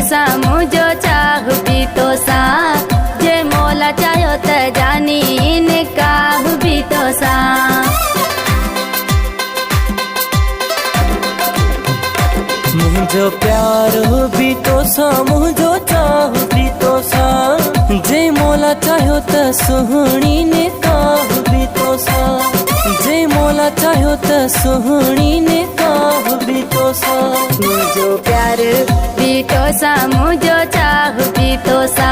सा मुझो चाह भी तो सा जे मोला चाहो त जानी निकाह भी तो सा। मुझो प्यार भी तो सा मुझो चाह भी तो सा जे मोला चाहो त सुहणी निकाह भी तो सा जे मोला चाहो त सुहणी निकाह भी तो सा। मुझो प्यार भी तो सा मुझो चाह भी तो सा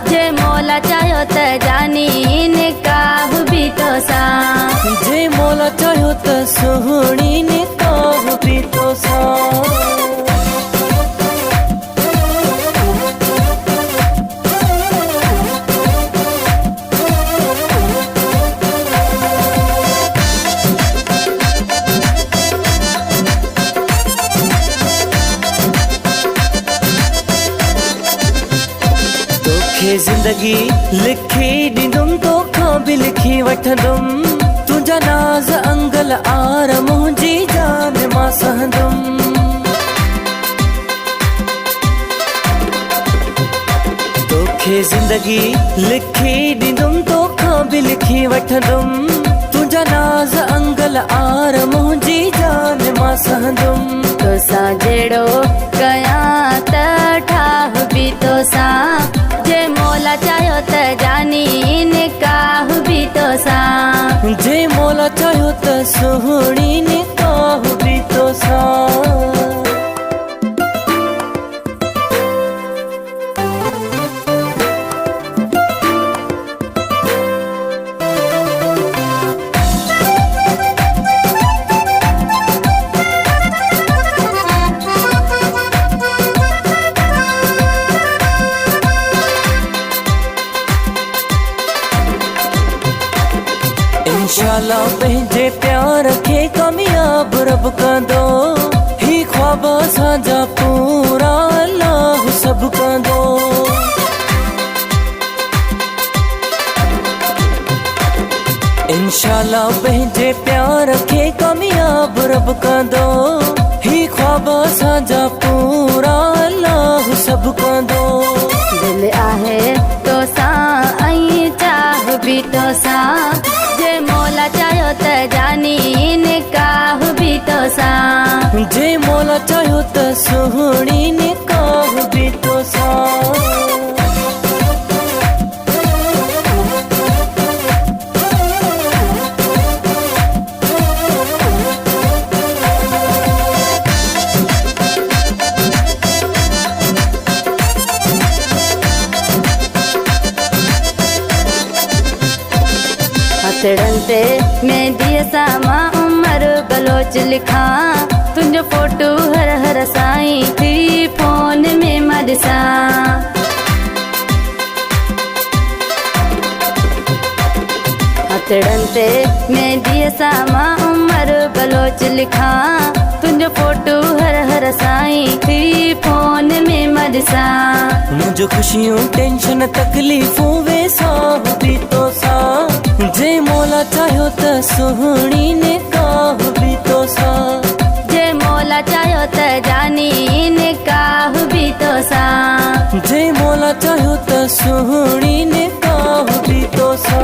जे मोला चाहो त जानी निकाह भी तो सा। जे मोला चाहो त सुहणी निकाह भी तो सा। तोखे जिंदगी लिखी ॾींदुमि तोखां बि लिखी वठंदुमि तुंहिंजा नाज़ अंगल आर मुंहिंजी जान मां सहंदुमि। तोखे जिंदगी लिखी ॾींदुमि तोखां बि लिखी वठंदुमि तुंहिंजा नाज़ अंगल आर मुंहिंजी जान मां सहंदुमि। तोसां जहिड़ो कयां त ठाह भी तो सा जे मोला चाहो त जानी निकाह भी तो सा। जे मोला चाहो त सुहणी निकाह भी तो सा। इंशाल्लाह पंहिंजे प्यार खे कामयाब रब कंदो ही ख्वाब असांजा पूरा अल्लाह सभु कंदो। इंशाल्लाह पंहिंजे प्यार खे कामयाब रब कंदो ही ख्वाब असांजा पूरा अल्लाह सभु कंदो। दिल आहे तो सा ऐं चाह भी तो सा जे मोला चाहो त जानी निकाह भी तो सा। जे मोला चाहो त सुहणी निकाह भी तो सा। हथड़न ते मेहंदीअ सां मां उमर बलोच लिखा तुंहिंजो फोटो हर हर साईं थी फोन में मां ॾिसां। हथड़न ते मेहंदीअ सां मां उमर बलोच लिखा तुंहिंजो फोटो हर हर साईं थी फोन में मां ॾिसां। मुंहिंजो ख़ुशियूं टेंशन तकलीफ़ूं वेसाह भी तो सा जे मोला चाहो त सुहणी निकाह भी तो सा। जे मोला चाहो त जानी निकाह भी तो सा। जे मोला चाहो त सुहणी निकाह भी तो सा।